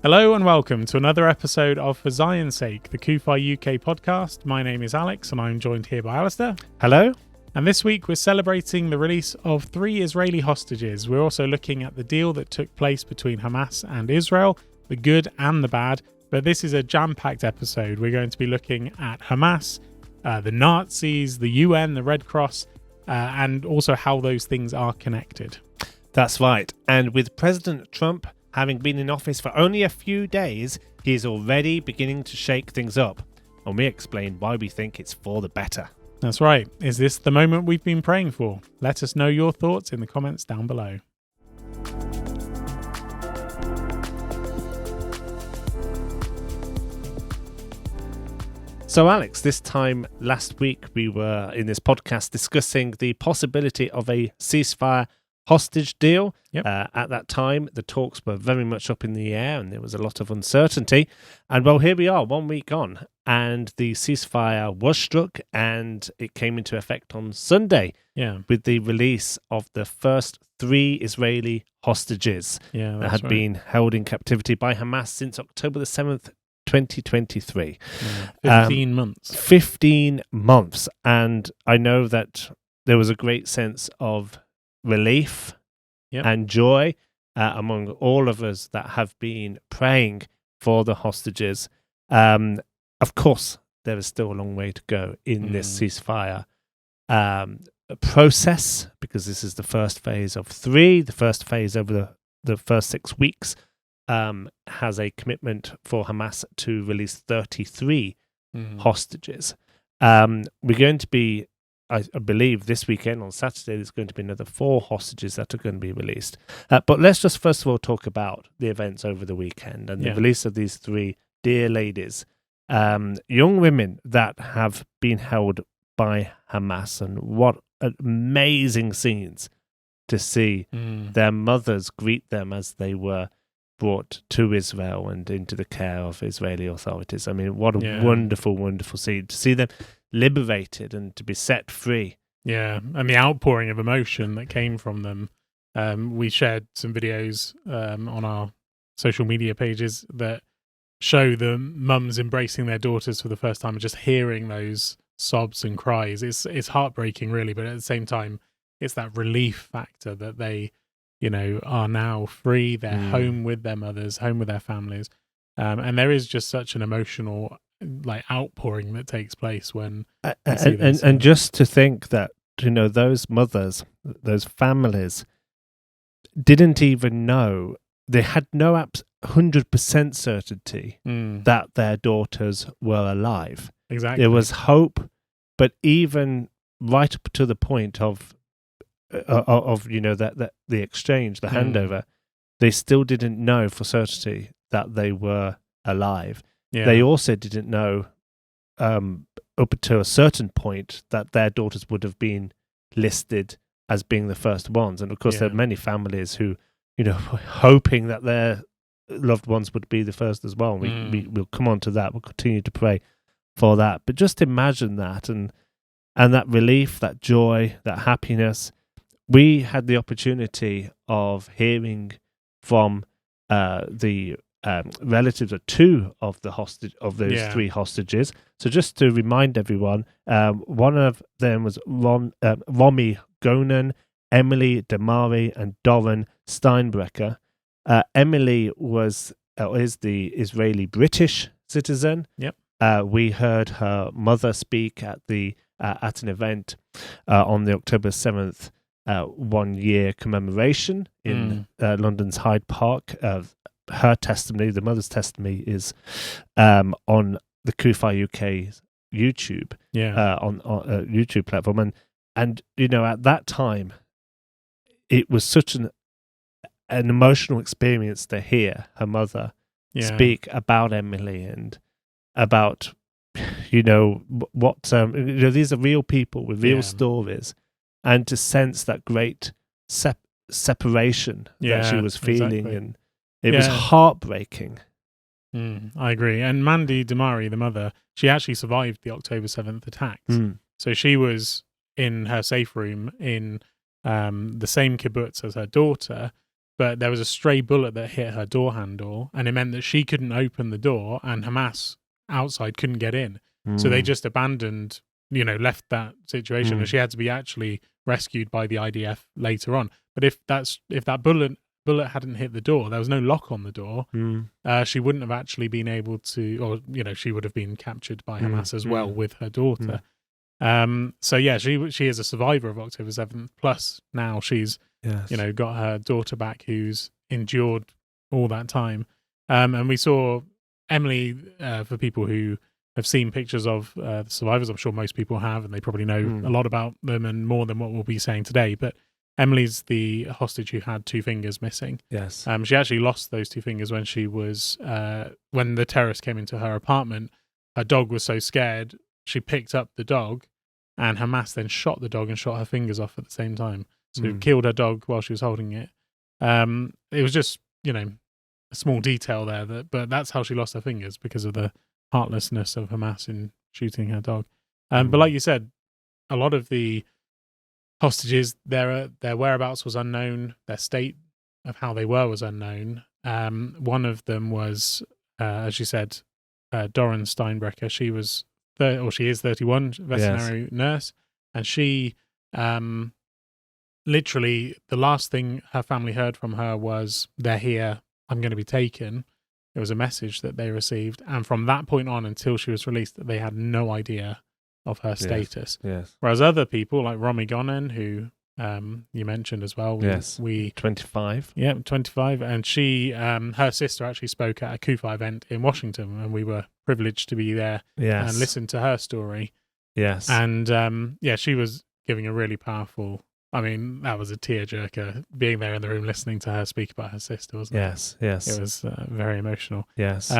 Hello and welcome to another episode of For Zion's Sake, the CUFI UK podcast. My name is Alex and I'm joined here by Alastair. Hello. And this week we're celebrating the release of 3 Israeli hostages. We're also looking at the deal that took place between Hamas and Israel, the good and the bad. But this is a jam-packed episode. We're going to be looking at Hamas, the Nazis, the UN, the Red Cross, and also how those things are connected. That's right. And with President Trump having been in office for only a few days, he is already beginning to shake things up. And we explain why we think it's for the better. That's right. Is this the moment we've been praying for? Let us know your thoughts in the comments down below. So, Alex, this time last week we were in this podcast discussing the possibility of a ceasefire hostage deal. Yep. At that time, the talks were very much up in the air and there was a lot of uncertainty. And well, here we are 1 week on, and the ceasefire was struck and it came into effect on Sunday with the release of the first 3 Israeli hostages that had been held in captivity by Hamas since October the 7th, 2023. 15 months. 15 months. And I know that there was a great sense of relief and joy among all of us that have been praying for the hostages. Of course, there is still a long way to go in this ceasefire process, because this is the first phase of 3. The first phase over the first 6 weeks has a commitment for Hamas to release 33 hostages. We're going to be, I believe, this weekend on Saturday, there's going to be another 4 hostages that are going to be released. But let's just first of all talk about the events over the weekend and the release of these 3 dear ladies, young women that have been held by Hamas. And what amazing scenes to see their mothers greet them as they were brought to Israel and into the care of Israeli authorities. I mean, what a wonderful, wonderful scene to see them liberated and to be set free. Yeah, and the outpouring of emotion that came from them. We shared some videos on our social media pages that show the mums embracing their daughters for the first time and just hearing those sobs and cries. It's heartbreaking, really, but at the same time, it's that relief factor that they, are now free. They're home with their mothers, home with their families. And there is just such an emotional outpouring that takes place when and just to think that those mothers, those families didn't even know, they had no 100% certainty that their daughters were alive. Exactly, there was hope, but even right up to the point of that the exchange, the handover, they still didn't know for certainty that they were alive. They also didn't know up to a certain point that their daughters would have been listed as being the first ones. And of course, there are many families who, were hoping that their loved ones would be the first as well. We'll come on to that. We'll continue to pray for that. But just imagine that and that relief, that joy, that happiness. We had the opportunity of hearing from the relatives of 2 of those 3 hostages. So just to remind everyone, one of them was Romy Gonen, Emily Damari, and Doran Steinbrecher. Emily is the Israeli-British citizen. We heard her mother speak at an event on the October 7th 1-year commemoration in London's Hyde Park. Her testimony, the mother's testimony, is on the CUFI UK YouTube, on YouTube platform, and at that time, it was such an emotional experience to hear her mother speak about Emily and about what these are real people with real stories, and to sense that great separation that she was feeling, and it was heartbreaking. I agree. And Mandy Damari, the mother, she actually survived the October 7th attacks. So she was in her safe room in the same kibbutz as her daughter, but there was a stray bullet that hit her door handle, and it meant that she couldn't open the door, and Hamas outside couldn't get in. So they just abandoned, left that situation, and she had to be actually rescued by the IDF later on. But if that bullet hadn't hit the door, there was no lock on the door, she wouldn't have actually been able to, or she would have been captured by Hamas as well with her daughter. So yeah, she is a survivor of October 7th. Plus now she's got her daughter back, who's endured all that time. And we saw Emily, for people who have seen pictures of the survivors, I'm sure most people have, and they probably know a lot about them and more than what we'll be saying today. But Emily's the hostage who had 2 fingers missing. Yes. She actually lost those 2 fingers when she was when the terrorists came into her apartment. Her dog was so scared, she picked up the dog, and Hamas then shot the dog and shot her fingers off at the same time. So killed her dog while she was holding it. It was just, a small detail there, but that's how she lost her fingers, because of the heartlessness of Hamas in shooting her dog. But like you said, a lot of the hostages, their whereabouts was unknown, their state of how they were was unknown. One of them was, as you said, Doran Steinbrecher. She was, she is 31, veterinary nurse, and she literally, the last thing her family heard from her was, "They're here, I'm going to be taken." It was a message that they received, and from that point on until she was released, they had no idea of her status. Yes. Whereas other people like Romy Gonen, who you mentioned as well, we 25. Yeah, 25, and she, her sister actually spoke at a CUFI event in Washington, and we were privileged to be there and listen to her story. Yes, and she was giving a really powerful. I mean, that was a tearjerker, being there in the room listening to her speak about her sister, wasn't it? Yes. It was very emotional. Yes.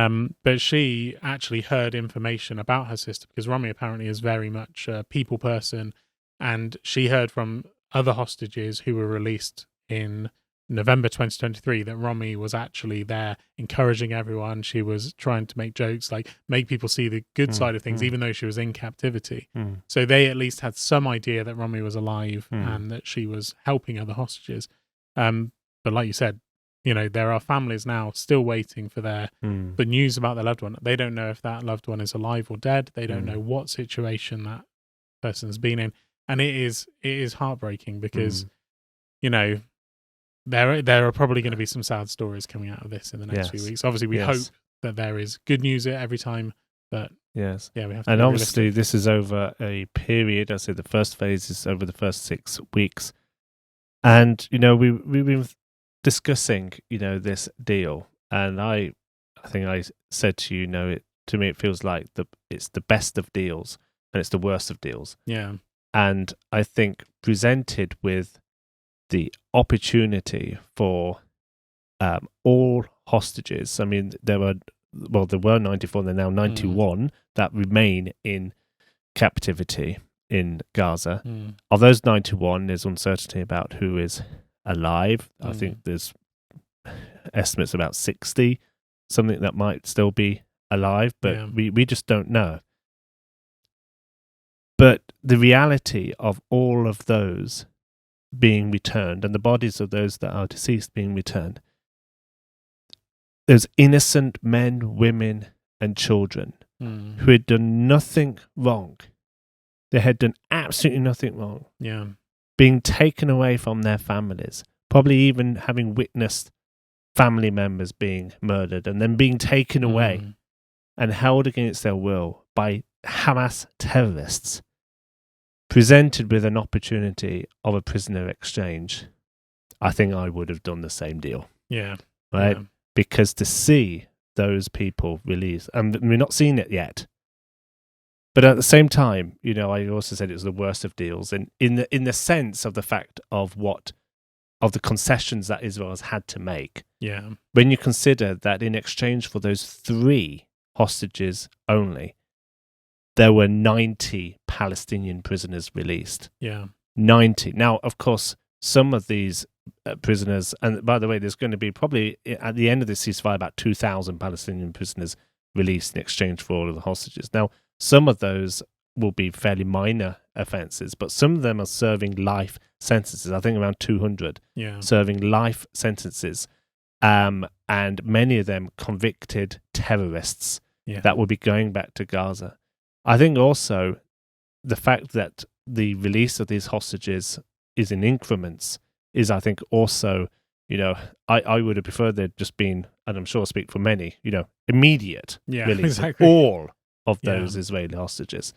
But she actually heard information about her sister, because Romy apparently is very much a people person, and she heard from other hostages who were released in November 2023 that Romy was actually there encouraging everyone. She was trying to make jokes, like make people see the good side of things, even though she was in captivity. So they at least had some idea that Romy was alive and that she was helping other hostages. But like you said, there are families now still waiting for the news about their loved one. They don't know if that loved one is alive or dead. They don't know what situation that person's been in. And it is heartbreaking, because, there are probably going to be some sad stories coming out of this in the next few weeks. Obviously, we hope that there is good news every time. But we have to. And obviously, realistic. This is over a period. I say the first phase is over the first 6 weeks, and we've been discussing this deal, and I think I said to you, to me it feels like it's the best of deals and it's the worst of deals. Yeah, and I think presented with the opportunity for all hostages. I mean, there were 94, and there are now 91 that remain in captivity in Gaza. Of those 91, there's uncertainty about who is alive. I think there's estimates about 60, something that might still be alive, but we just don't know. But the reality of all of those being returned, and the bodies of those that are deceased being returned, there's innocent men, women, and children who had done nothing wrong. They had done absolutely nothing wrong. Yeah, being taken away from their families, probably even having witnessed family members being murdered, and then being taken away and held against their will by Hamas terrorists, presented with an opportunity of a prisoner exchange. I think I would have done the same deal. Yeah. Right? Yeah. Because to see those people released, and we're not seeing it yet, but at the same time, I also said it was the worst of deals, and in the sense of the fact of the concessions that Israel has had to make. Yeah. When you consider that in exchange for those 3 hostages only, there were 90 Palestinian prisoners released. Yeah. 90. Now, of course, some of these prisoners, and by the way, there's going to be probably at the end of this ceasefire about 2,000 Palestinian prisoners released in exchange for all of the hostages. Now, some of those will be fairly minor offences, but some of them are serving life sentences. I think around 200 serving life sentences, and many of them convicted terrorists that will be going back to Gaza. I think also the fact that the release of these hostages is in increments is, I think, also, I would have preferred they'd just been, and I'm sure I speak for many, immediate release of all of those Israeli hostages.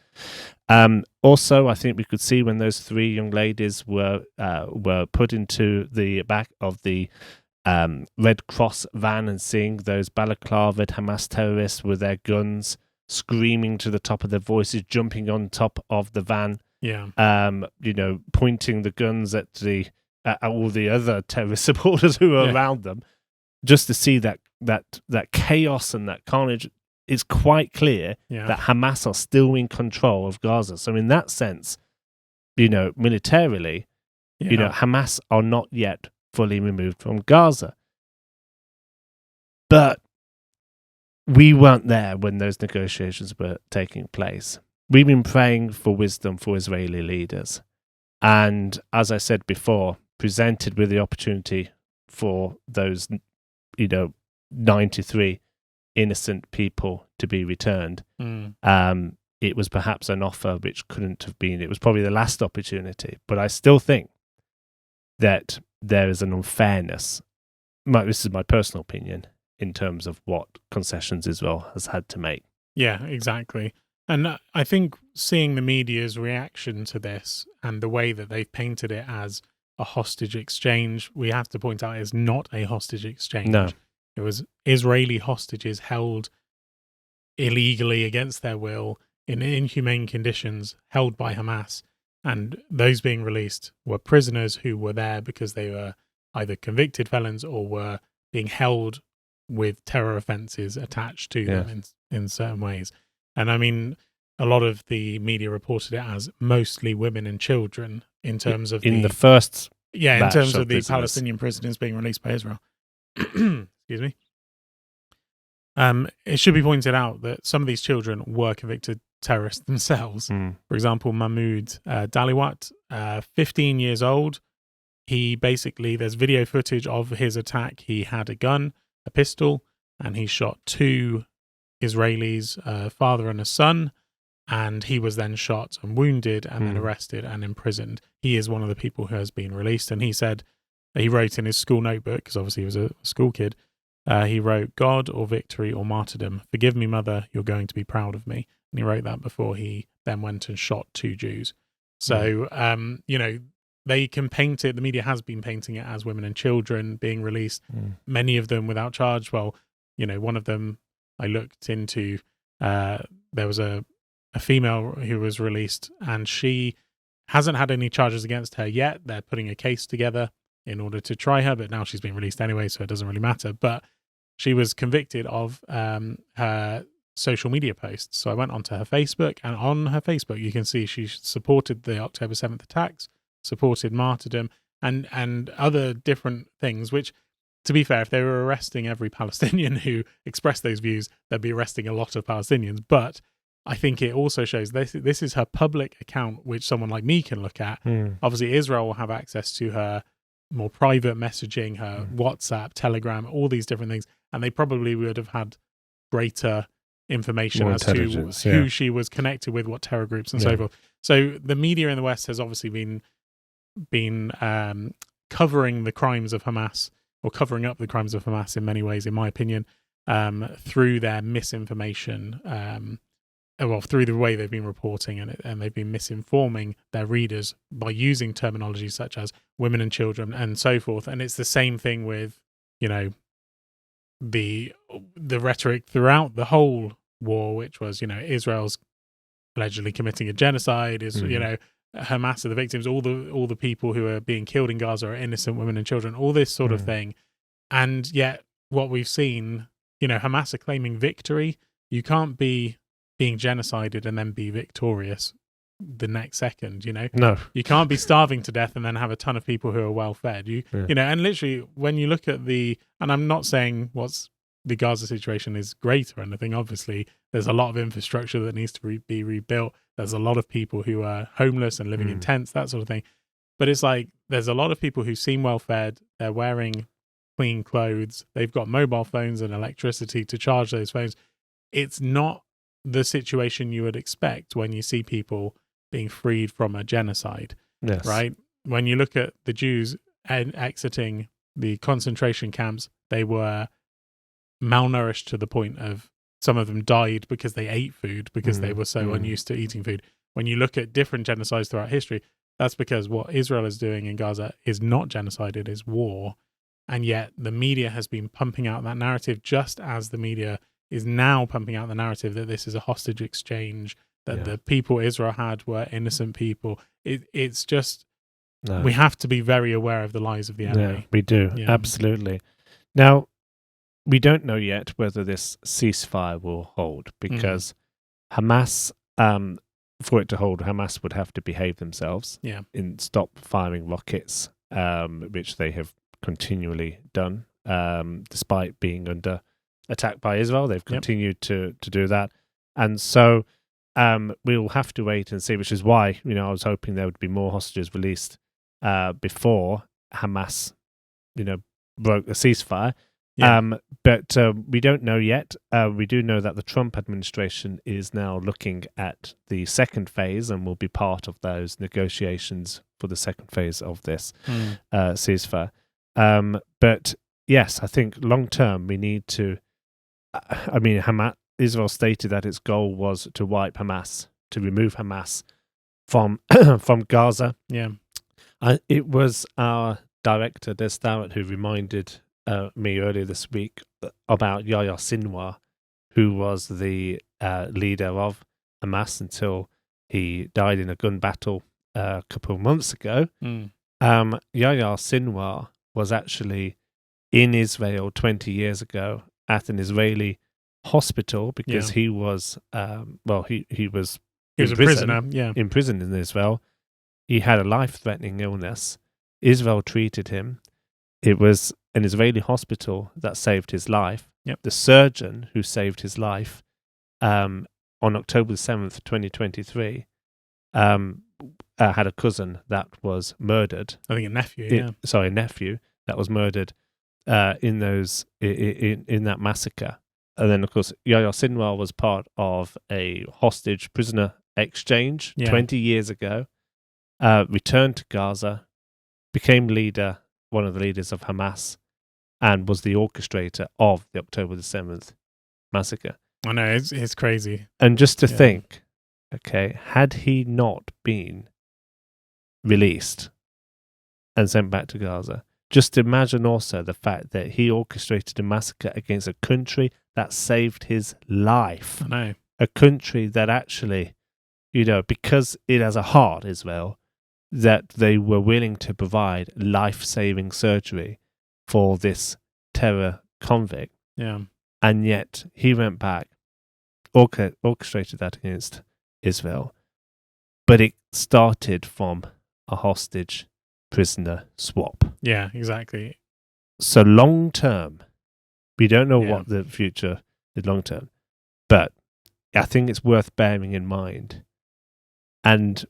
Also, I think we could see when those 3 young ladies were put into the back of the Red Cross van and seeing those balaclavaed Hamas terrorists with their guns screaming to the top of their voices, jumping on top of the van, pointing the guns at all the other terrorist supporters who were around them, just to see that chaos and that carnage. It's quite clear that Hamas are still in control of Gaza. So in that sense, militarily, Hamas are not yet fully removed from Gaza. But we weren't there when those negotiations were taking place. We've been praying for wisdom for Israeli leaders. And as I said before, presented with the opportunity for those, 93 innocent people to be returned. It was perhaps an offer which couldn't have been. It was probably the last opportunity. But I still think that there is an unfairness. This is my personal opinion in terms of what concessions Israel has had to make. Yeah, exactly. And I think seeing the media's reaction to this and the way that they've painted it as a hostage exchange, we have to point out it's not a hostage exchange. No. It was Israeli hostages held illegally against their will in inhumane conditions, held by Hamas. And those being released were prisoners who were there because they were either convicted felons or were being held with terror offences attached to them in certain ways. And I mean, a lot of the media reported it as mostly women and children in terms of the first in terms of the prisoners. Palestinian prisoners being released by Israel. Excuse me. It should be pointed out that some of these children were convicted terrorists themselves. For example, Mahmoud Daliwat, 15 years old. He basically, there's video footage of his attack. He had a gun, a pistol, and he shot 2 Israelis, a father and a son, and he was then shot and wounded and then arrested and imprisoned. He is one of the people who has been released, and he said, he wrote in his school notebook, because obviously he was a school kid, he wrote, "God or victory or martyrdom, forgive me, mother, you're going to be proud of me." And he wrote that before he then went and shot 2 Jews. So, they can paint it, the media has been painting it as women and children being released, many of them without charge. Well, one of them I looked into, there was a female who was released and she hasn't had any charges against her yet. They're putting a case together in order to try her, but now she's been released anyway, so it doesn't really matter. But she was convicted of her social media posts. So I went onto her Facebook, and on her Facebook you can see she supported the October 7th attacks, supported martyrdom, and other different things, which, to be fair, if they were arresting every Palestinian who expressed those views, they'd be arresting a lot of Palestinians. But I think it also shows this is her public account, which someone like me can look at. Obviously, Israel will have access to her more private messaging, her WhatsApp, Telegram, all these different things, and they probably would have had greater information as to who she was connected with, what terror groups and so forth. So the media in the West has obviously been covering the crimes of Hamas, or covering up the crimes of Hamas in many ways, in my opinion, through their misinformation, through the way they've been reporting, and they've been misinforming their readers by using terminology such as women and children and so forth. And it's the same thing with, the rhetoric throughout the whole war, which was, Israel's allegedly committing a genocide, Hamas are the victims, all the people who are being killed in Gaza are innocent women and children, all this sort of thing. And yet what we've seen, Hamas are claiming victory. You can't be being genocided and then be victorious the next second, No. You can't be starving to death and then have a ton of people who are well fed. And literally when you look at and I'm not saying the Gaza situation is great or anything. Obviously, there's a lot of infrastructure that needs to be rebuilt. There's a lot of people who are homeless and living in tents, that sort of thing. But it's like there's a lot of people who seem well fed. They're wearing clean clothes. They've got mobile phones and electricity to charge those phones. It's not the situation you would expect when you see people being freed from a genocide, right? When you look at the Jews exiting the concentration camps, they were malnourished to the point of some of them died because they ate food because they were so unused to eating food. When you look at different genocides throughout history, that's because what Israel is doing in Gaza is not genocide, it is war. And yet the media has been pumping out that narrative, just as the media is now pumping out the narrative that this is a hostage exchange, that the people Israel had were innocent people. It's just, we have to be very aware of the lies of the enemy. Yeah, we do, absolutely. Now, we don't know yet whether this ceasefire will hold, because Hamas, for it to hold, Hamas would have to behave themselves and stop firing rockets, which they have continually done, despite being under attack by Israel. They've continued to do that. And so we'll have to wait and see, which is why, I was hoping there would be more hostages released before Hamas, broke the ceasefire. But we don't know yet. We do know that the Trump administration is now looking at the second phase and will be part of those negotiations for the second phase of this ceasefire. But yes, I think long term we need to. Israel stated that its goal was to wipe Hamas, to remove Hamas from Gaza. Yeah, it was our director Des Starrett who reminded me earlier this week about Yahya Sinwar, who was the leader of Hamas until he died in a gun battle a couple of months ago. Yahya Sinwar was actually in Israel 20 years ago at an Israeli hospital because he was he was a prisoner in prison in Israel. He had a life-threatening illness. Israel treated him. It was an Israeli hospital that saved his life. The surgeon who saved his life on October 7th, 2023, had a cousin that was murdered. I think a nephew, a nephew that was murdered in that massacre. And then, of course, Yahya Sinwar was part of a hostage prisoner exchange 20 years ago, returned to Gaza, became one of the leaders of Hamas, and was the orchestrator of the October the 7th massacre. I know, it's crazy. And just to think, okay, had he not been released and sent back to Gaza, just imagine also the fact that he orchestrated a massacre against a country that saved his life. I know. A country that actually, because it has a heart, Israel, that they were willing to provide life-saving surgery for this terror convict. Yeah. And yet he went back, orchestrated that against Israel. But it started from a hostage prisoner swap. Yeah, exactly. So long term, we don't know what the future is long term, but I think it's worth bearing in mind. And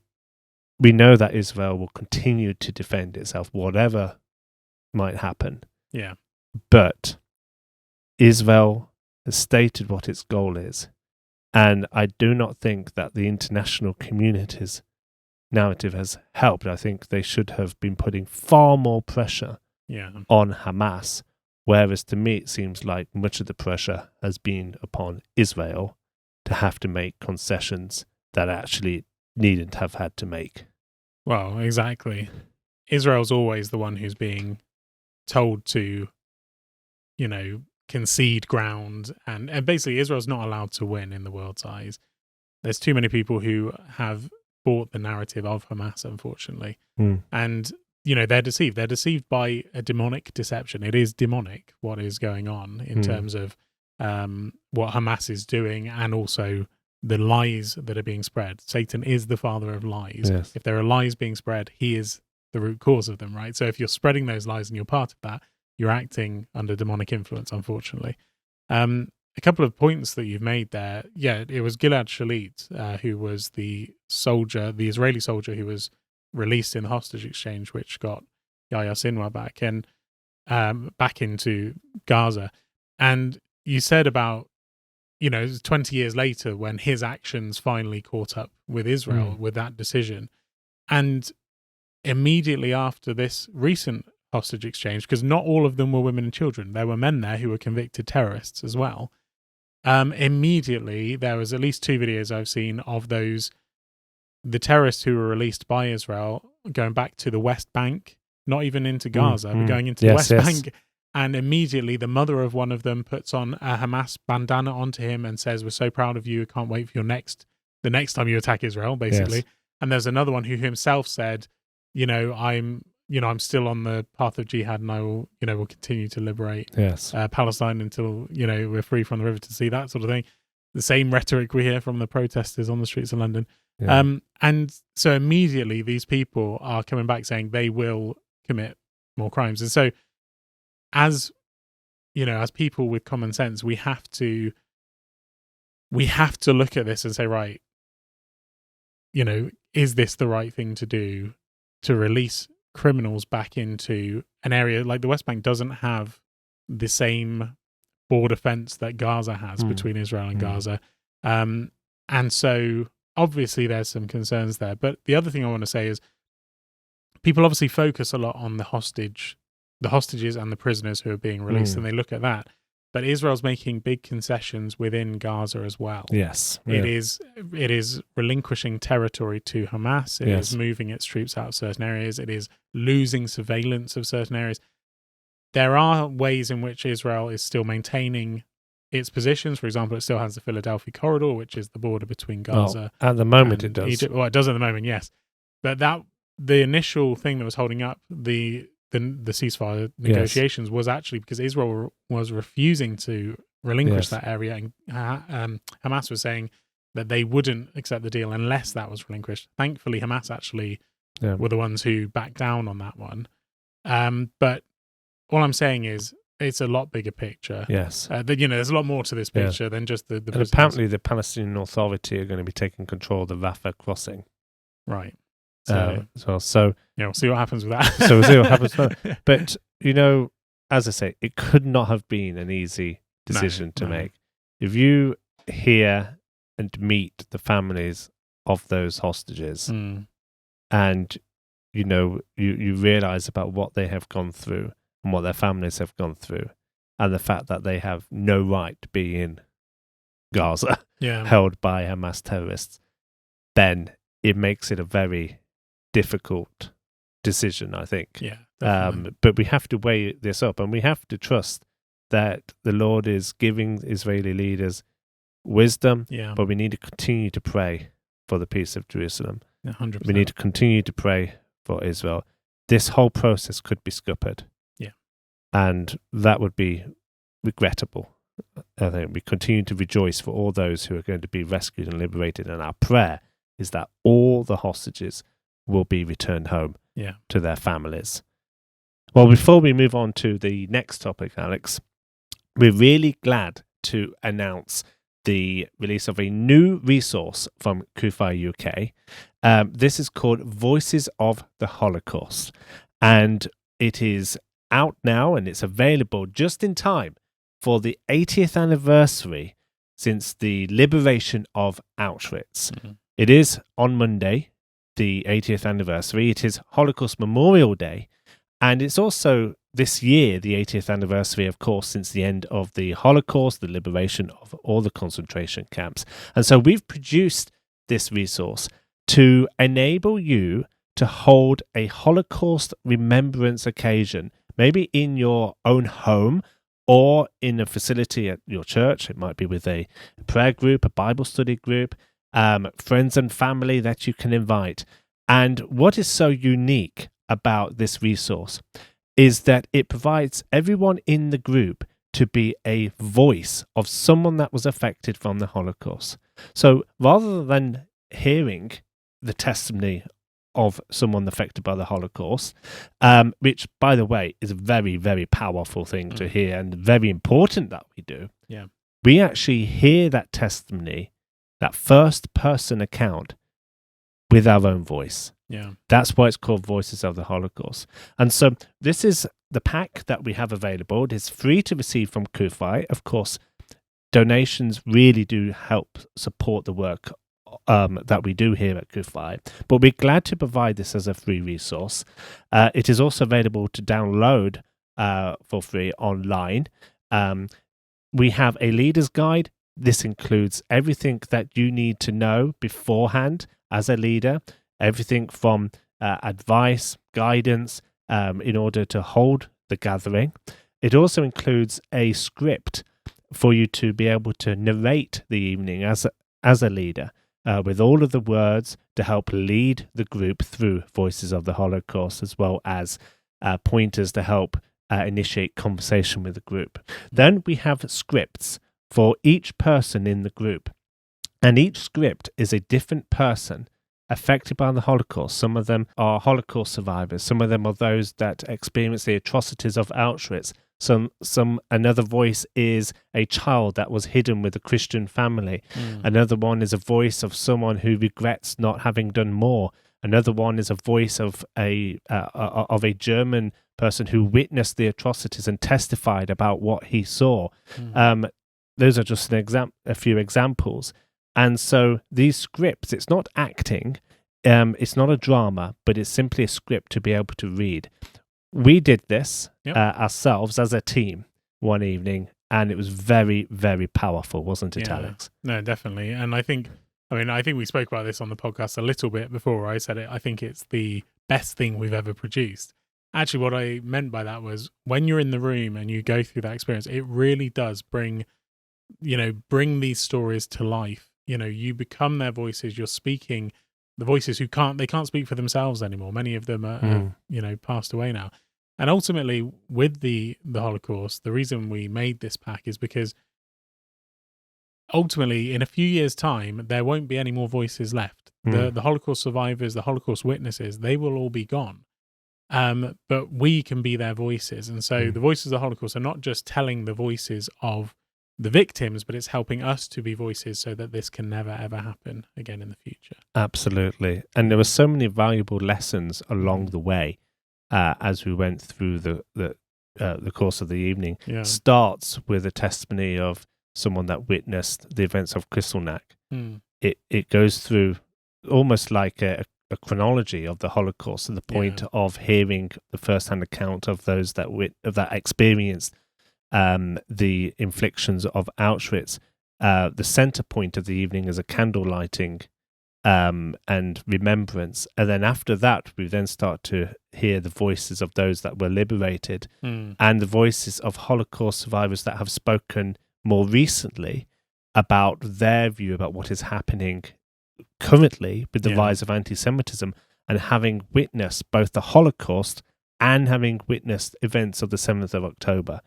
we know that Israel will continue to defend itself, whatever might happen. Yeah. But Israel has stated what its goal is. And I do not think that the international community's narrative has helped. I think they should have been putting far more pressure on Hamas, whereas to me it seems like much of the pressure has been upon Israel to have to make concessions that actually needn't have had to make. Well, exactly. Israel's always the one who's being told to, concede ground, and basically Israel's not allowed to win in the world's eyes. There's too many people who have bought the narrative of Hamas, unfortunately. And, they're deceived. They're deceived by a demonic deception. It is demonic what is going on in terms of what Hamas is doing, and also the lies that are being spread. Satan is the father of lies. Yes. If there are lies being spread, he is the root cause of them, right? So if you're spreading those lies and you're part of that, you're acting under demonic influence, unfortunately. a couple of points that you've made there. Yeah, it was Gilad Shalit, who was the Israeli soldier who was released in the hostage exchange, which got Yahya Sinwar back and back into Gaza. And you said about, 20 years later when his actions finally caught up with Israel with that decision. And immediately after this recent hostage exchange, because not all of them were women and children, there were men there who were convicted terrorists as well. Immediately, there was at least 2 videos I've seen of the terrorists who were released by Israel going back to the West Bank, not even into Gaza, but going into the West Bank. And immediately the mother of one of them puts on a Hamas bandana onto him and says, "We're so proud of you. I can't wait for the next time you attack Israel," basically. Yes. And there's another one who himself said, I'm still on the path of jihad, and I will, will continue to liberate Palestine until, we're free from the river to sea, that sort of thing. The same rhetoric we hear from the protesters on the streets of London. Yeah. And so immediately these people are coming back saying they will commit more crimes. And so as people with common sense, we have to look at this and say, right, is this the right thing to do, to release criminals back into an area like the West Bank doesn't have the same border fence that Gaza has between Israel and Gaza. And so obviously there's some concerns there. But the other thing I want to say is people obviously focus a lot on the hostages and the prisoners who are being released, and they look at that. But Israel's making big concessions within Gaza as well. Yes. Yeah. It is relinquishing territory to Hamas. It is moving its troops out of certain areas. It is losing surveillance of certain areas. There are ways in which Israel is still maintaining its positions. For example, it still has the Philadelphia corridor, which is the border between Gaza. At the moment it does. Egypt. Well, it does at the moment, yes. But the initial thing that was holding up the ceasefire negotiations was actually because Israel was refusing to relinquish that area, and Hamas was saying that they wouldn't accept the deal unless that was relinquished. Thankfully, Hamas actually were the ones who backed down on that one. But all I'm saying is it's a lot bigger picture. Yes. There's a lot more to this picture than just the and apparently the Palestinian Authority are going to be taking control of the Rafah crossing. Right. So we'll see what happens with that. So we'll see what happens with that. But, as I say, it could not have been an easy decision to make. If you hear and meet the families of those hostages and, you realize about what they have gone through and what their families have gone through and the fact that they have no right to be in Gaza held by Hamas terrorists, then it makes it a very difficult decision, I think. Yeah. But we have to weigh this up, and we have to trust that the Lord is giving Israeli leaders wisdom, but we need to continue to pray for the peace of Jerusalem. 100%. We need to continue to pray for Israel. This whole process could be scuppered. Yeah. And that would be regrettable. I think we continue to rejoice for all those who are going to be rescued and liberated, and our prayer is that all the hostages will be returned home to their families. Well, before we move on to the next topic, Alex, we're really glad to announce the release of a new resource from CUFI UK. This is called Voices of the Holocaust, and it is out now and it's available just in time for the 80th anniversary since the liberation of Auschwitz. Mm-hmm. It is on Monday, the 80th anniversary. It is Holocaust Memorial Day, and it's also this year the 80th anniversary, of course, since the end of the Holocaust, the liberation of all the concentration camps. And so we've produced this resource to enable you to hold a Holocaust remembrance occasion, maybe in your own home or in a facility at your church. It might be with a prayer group, a Bible study group, friends and family that you can invite. And what is so unique about this resource is that it provides everyone in the group to be a voice of someone that was affected from the Holocaust. So rather than hearing the testimony of someone affected by the Holocaust, which, by the way, is a very, very powerful thing to hear and very important that we do. Yeah. we actually hear that testimony, that first-person account, with our own voice. Yeah. That's why it's called Voices of the Holocaust. And so this is the pack that we have available. It is free to receive from CUFI. Of course, donations really do help support the work that we do here at CUFI. But we're glad to provide this as a free resource. It is also available to download for free online. We have a leader's guide. This includes everything that you need to know beforehand as a leader, everything from advice, guidance, in order to hold the gathering. It also includes a script for you to be able to narrate the evening as a leader, with all of the words to help lead the group through Voices of the Holocaust, as well as pointers to help initiate conversation with the group. Then we have scripts for each person in the group. And each script is a different person affected by the Holocaust. Some of them are Holocaust survivors. Some of them are those that experienced the atrocities of Auschwitz. Another voice is a child that was hidden with a Christian family. Another one is a voice of someone who regrets not having done more. Another one is a voice of a German person who witnessed the atrocities and testified about what he saw. Those are just a few examples. And so these scripts, it's not acting, it's not a drama, but it's simply a script to be able to read. We did this ourselves as a team one evening, and it was very, very powerful, wasn't it, Alex? No, definitely. And I think we spoke about this on the podcast a little bit before I said it. I think it's the best thing we've ever produced. Actually, what I meant by that was when you're in the room and you go through that experience, it really does bring these stories to life. You become their voices. You're speaking the voices who can't speak for themselves anymore. Many of them are, passed away now. And ultimately, with the Holocaust, the reason we made this pack is because ultimately, in a few years' time, there won't be any more voices left. The Holocaust survivors, the Holocaust witnesses, they will all be gone. But we can be their voices. And so the Voices of the Holocaust are not just telling the voices of the victims, but it's helping us to be voices so that this can never, ever happen again in the future. Absolutely. And there were so many valuable lessons along the way as we went through the course of the evening. Starts with a testimony of someone that witnessed the events of Kristallnacht. It goes through almost like a chronology of the Holocaust, to the point of hearing the first-hand account of those that experienced the inflictions of Auschwitz. The center point of the evening is a candle lighting and remembrance. And then after that, we then start to hear the voices of those that were liberated and the voices of Holocaust survivors that have spoken more recently about their view about what is happening currently with the rise of anti-Semitism, and having witnessed both the Holocaust and having witnessed events of the 7th of October.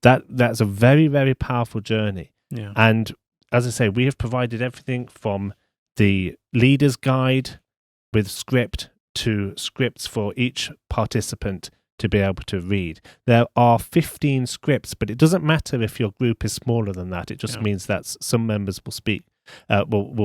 That's a very, very powerful journey. And as I say, we have provided everything from the leader's guide with script to scripts for each participant to be able to read. There are 15 scripts, but it doesn't matter if your group is smaller than that. It just means that some members will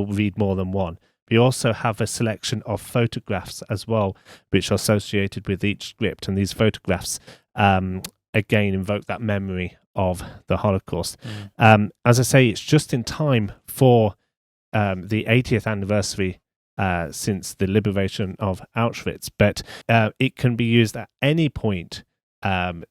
read more than one. We also have a selection of photographs as well, which are associated with each script. And these photographs, again, invoke that memory of the Holocaust. As I say, it's just in time for the 80th anniversary since the liberation of Auschwitz. But it can be used at any point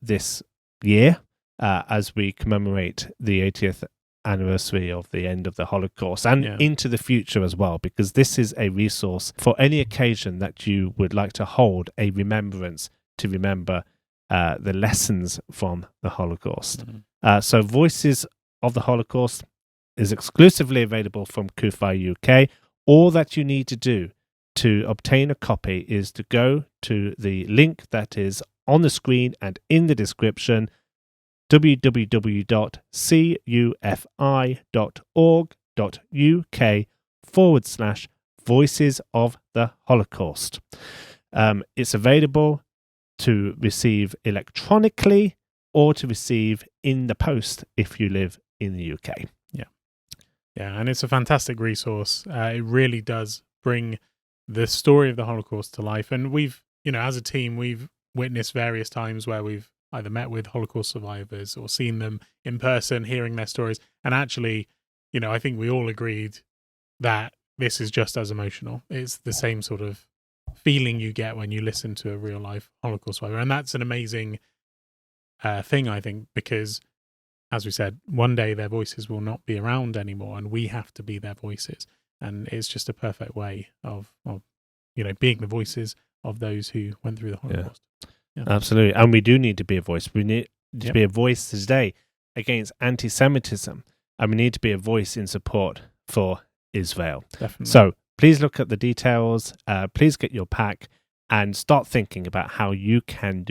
this year as we commemorate the 80th anniversary of the end of the Holocaust, and into the future as well, because this is a resource for any occasion that you would like to hold a remembrance to remember the lessons from the Holocaust. So Voices of the Holocaust is exclusively available from CUFI UK. All that you need to do to obtain a copy is to go to the link that is on the screen and in the description, www.cufi.org.uk/Voices of the Holocaust. It's available to receive electronically or to receive in the post if you live in the UK. Yeah, and it's a fantastic resource. It really does bring the story of the Holocaust to life. And we've, as a team, we've witnessed various times where we've either met with Holocaust survivors or seen them in person, hearing their stories. And actually, I think we all agreed that this is just as emotional. It's the same sort of feeling you get when you listen to a real life Holocaust survivor. And that's an amazing thing, I think, because as we said, one day their voices will not be around anymore, and we have to be their voices. And it's just a perfect way of being the voices of those who went through the Holocaust. Yeah. Absolutely. And we do need to be a voice. We need to be a voice today against anti-Semitism, and we need to be a voice in support for Israel. Definitely. So please look at the details. Please get your pack and start thinking about how you can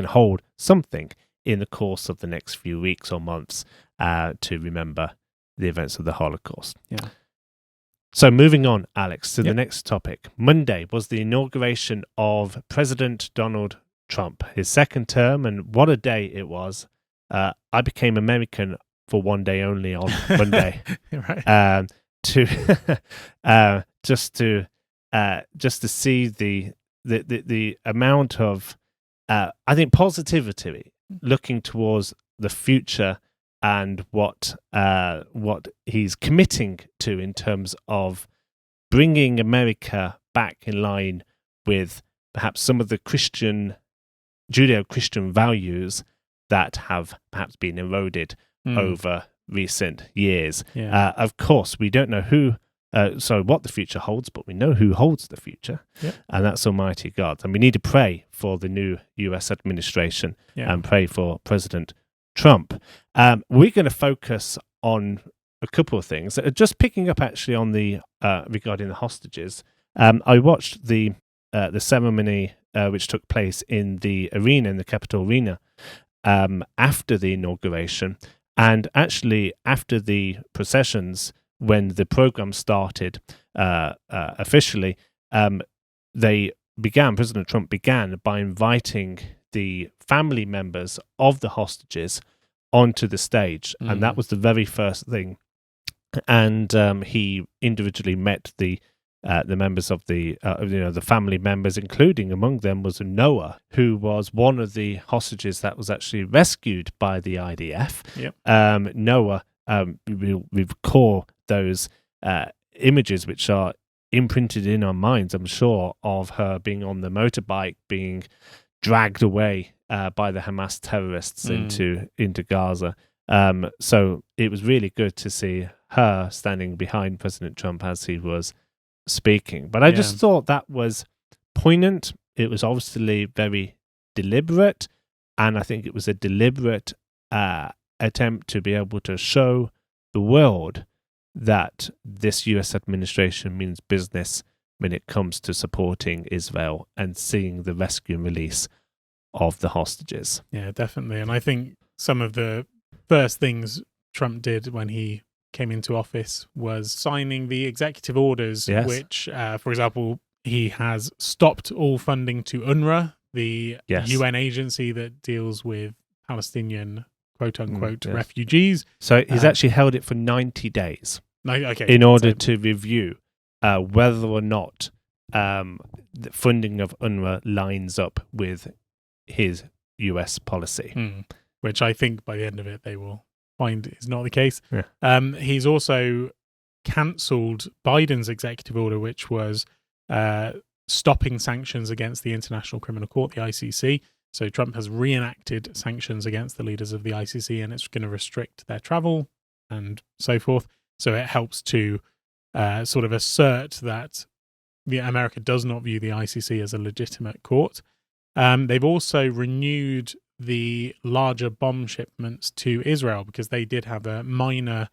hold something in the course of the next few weeks or months to remember the events of the Holocaust. Yeah. So moving on, Alex, to the next topic. Monday was the inauguration of President Donald Trump, his second term, and what a day it was. I became American for one day only on Monday. Right. Just to see the amount of I think positivity looking towards the future and what he's committing to in terms of bringing America back in line with perhaps some of the Judeo-Christian values that have perhaps been eroded over recent years. Yeah. Of course, we don't know what the future holds, but we know who holds the future, and that's Almighty God. And we need to pray for the new US administration and pray for President Trump. We're going to focus on a couple of things. Just picking up actually on the regarding the hostages. I watched the ceremony which took place in the Capitol Arena, after the inauguration, and actually after the processions. When the program started officially, President Trump began by inviting the family members of the hostages onto the stage, and that was the very first thing. And he individually met the members of the family members, including among them was Noah, who was one of the hostages that was actually rescued by the IDF. Noah, we recall those images which are imprinted in our minds, I'm sure, of her being on the motorbike, being dragged away by the Hamas terrorists into Gaza. So it was really good to see her standing behind President Trump as he was speaking. But I just thought that was poignant. It was obviously very deliberate, and I think it was a deliberate attempt to be able to show the world that this US administration means business when it comes to supporting Israel and seeing the rescue and release of the hostages. Yeah, definitely. And I think some of the first things Trump did when he came into office was signing the executive orders, which, for example, he has stopped all funding to UNRWA, the UN agency that deals with Palestinian quote-unquote refugees. So he's actually held it for 90 days in order to review whether or not the funding of UNRWA lines up with his US policy. Which I think by the end of it they will find is not the case. He's also cancelled Biden's executive order, which was stopping sanctions against the International Criminal Court, the ICC. So Trump has reenacted sanctions against the leaders of the ICC, and it's going to restrict their travel and so forth. So it helps to sort of assert that America does not view the ICC as a legitimate court. They've also renewed the larger bomb shipments to Israel because they did have a minor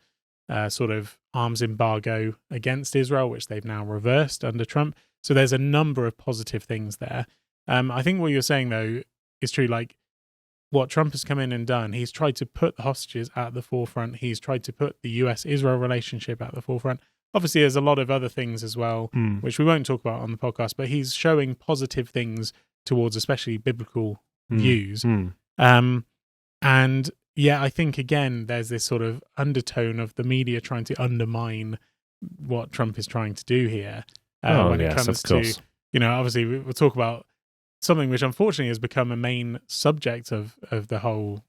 sort of arms embargo against Israel, which they've now reversed under Trump. So there's a number of positive things there. I think what you're saying, though, is true. Like what Trump has come in and done, he's tried to put the hostages at the forefront. He's tried to put the US-Israel relationship at the forefront. Obviously, there's a lot of other things as well, which we won't talk about on the podcast, but he's showing positive things towards especially biblical views. And yeah, I think again there's this sort of undertone of the media trying to undermine what Trump is trying to do here. When it comes to, obviously we'll talk about something which unfortunately has become a main subject of the whole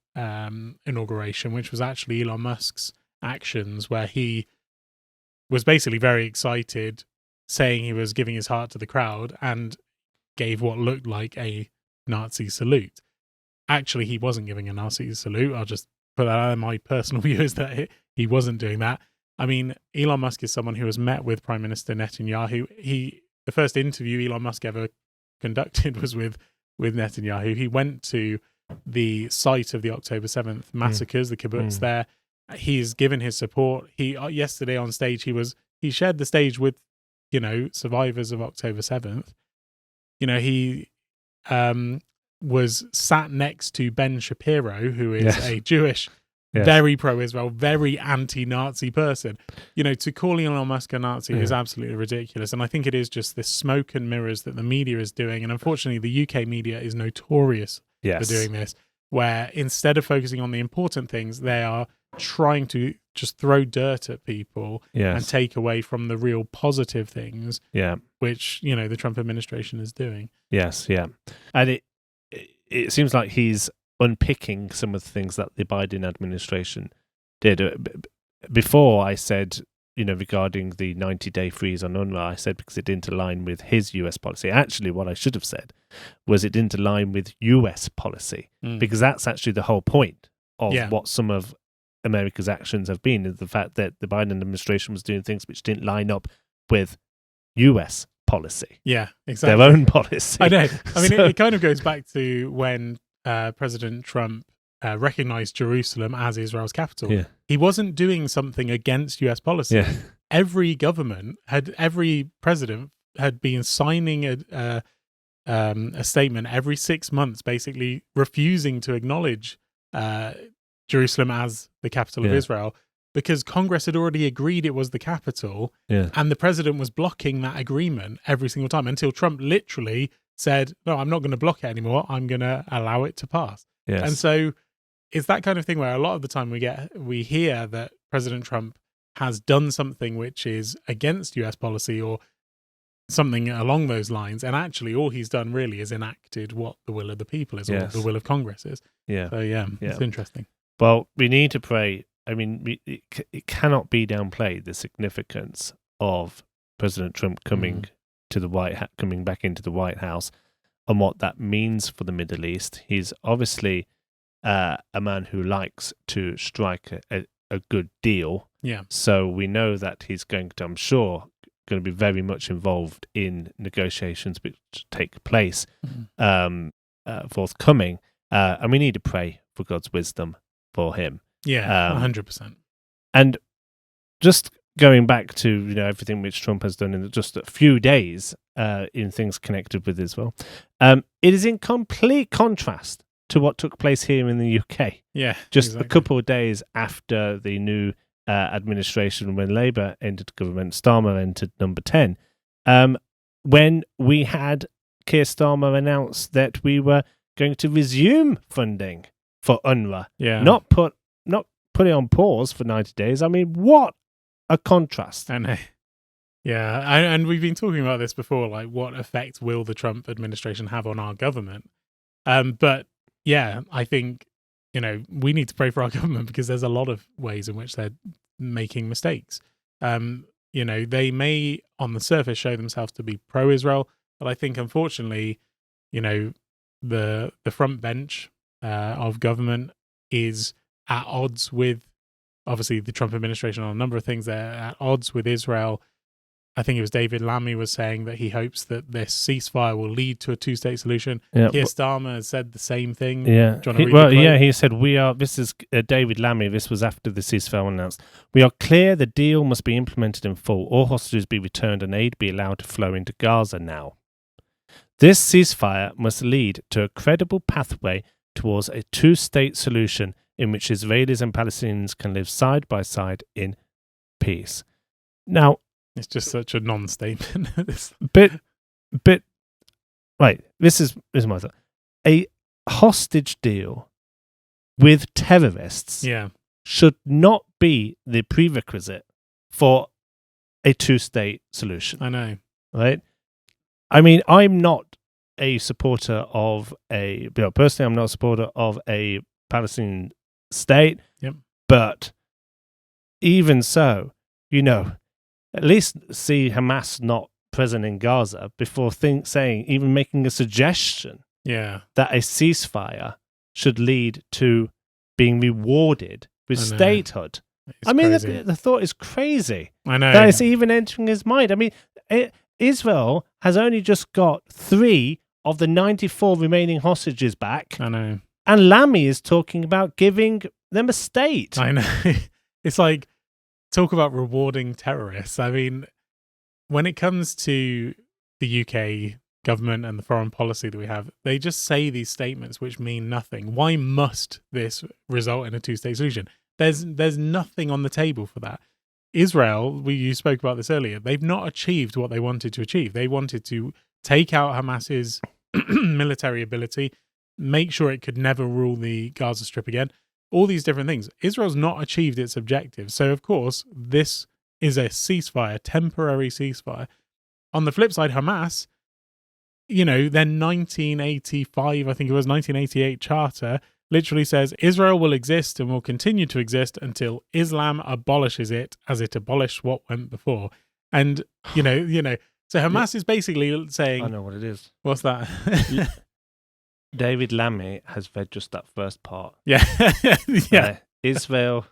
inauguration, which was actually Elon Musk's actions, where he was basically very excited, saying he was giving his heart to the crowd, and gave what looked like a Nazi salute. Actually, he wasn't giving a Nazi salute. I'll just put that out. My personal view is that he wasn't doing that. I mean, Elon Musk is someone who has met with Prime Minister Netanyahu. The first interview Elon Musk ever conducted was with Netanyahu. He went to the site of the October 7th massacres, the kibbutz there. He's given his support. Yesterday on stage, he shared the stage with, survivors of October 7th. He was sat next to Ben Shapiro, who is a Jewish, very pro-Israel, very anti-Nazi person. To call Elon Musk a Nazi is absolutely ridiculous. And I think it is just this smoke and mirrors that the media is doing. And unfortunately, the UK media is notorious for doing this, where instead of focusing on the important things, they are trying to just throw dirt at people and take away from the real positive things, which, the Trump administration is doing. Yes, yeah. And it seems like he's unpicking some of the things that the Biden administration did. Before I said, regarding the 90-day freeze on UNRWA, I said because it didn't align with his US policy. Actually, what I should have said was it didn't align with US policy, because that's actually the whole point of what some of America's actions have been, is the fact that the Biden administration was doing things which didn't line up with US policy. Yeah, exactly. Their own policy. I know. I mean, it kind of goes back to when President Trump recognized Jerusalem as Israel's capital. Yeah. He wasn't doing something against US policy. Yeah. Every president had been signing a statement every 6 months, basically refusing to acknowledge Jerusalem as the capital of Israel, because Congress had already agreed it was the capital, and the president was blocking that agreement every single time until Trump literally said, no, I'm not going to block it anymore. I'm going to allow it to pass. Yes. And so it's that kind of thing where a lot of the time we hear that President Trump has done something which is against US policy or something along those lines, and actually all he's done really is enacted what the will of the people is, or the will of Congress is. Yeah. So it's interesting. Well, we need to pray. I mean, it cannot be downplayed, the significance of President Trump coming to the coming back into the White House, and what that means for the Middle East. He's obviously a man who likes to strike a good deal. Yeah. So we know that he's going to, I'm sure, going to be very much involved in negotiations which take place forthcoming. And we need to pray for God's wisdom for him. Yeah, 100%. And just going back to everything which Trump has done in just a few days in things connected with Israel, it is in complete contrast to what took place here in the UK. Yeah, just a couple of days after the new administration, when Labour entered government, Starmer entered number 10, when we had Keir Starmer announce that we were going to resume funding for UNRWA, not put it on pause for 90 days. I mean, what a contrast. I know. Yeah, and we've been talking about this before, like what effect will the Trump administration have on our government? But yeah, I think, we need to pray for our government, because there's a lot of ways in which they're making mistakes. They may on the surface show themselves to be pro-Israel, but I think unfortunately, the front bench of government is at odds with, obviously, the Trump administration on a number of things. They're at odds with Israel. I think it was David Lammy was saying that he hopes that this ceasefire will lead to a two-state solution. Yeah, Keir Starmer has said the same thing. Yeah, he said, this is David Lammy, this was after the ceasefire was announced. We are clear the deal must be implemented in full. All hostages be returned and aid be allowed to flow into Gaza now. This ceasefire must lead to a credible pathway towards a two-state solution in which Israelis and Palestinians can live side by side in peace. Now, it's just such a non-statement. Right, this is my thought. A hostage deal with terrorists should not be the prerequisite for a two-state solution. I know. Right? I mean, I'm not a supporter of personally, I'm not a supporter of a Palestinian state. Yep. But even so, at least see Hamas not present in Gaza before even making a suggestion that a ceasefire should lead to being rewarded with statehood. I mean, the thought is crazy. I know. That is even entering his mind. I mean, Israel has only just got 3 of the 94 remaining hostages back. I know. And Lamy is talking about giving them a state. I know. It's like, talk about rewarding terrorists. I mean, when it comes to the UK government and the foreign policy that we have, they just say these statements which mean nothing. Why must this result in a two-state solution? There's nothing on the table for that. Israel, you spoke about this earlier, they've not achieved what they wanted to achieve. They wanted to take out Hamas's military ability, make sure it could never rule the Gaza Strip again, all these different things. Israel's not achieved its objectives. So, of course, this is a ceasefire, temporary ceasefire. On the flip side, Hamas, their 1985, I think it was 1988 charter, literally says Israel will exist and will continue to exist until Islam abolishes it as it abolished what went before. And, so Hamas is basically saying... I know what it is. What's that? David Lammy has read just that first part. Yeah. Israel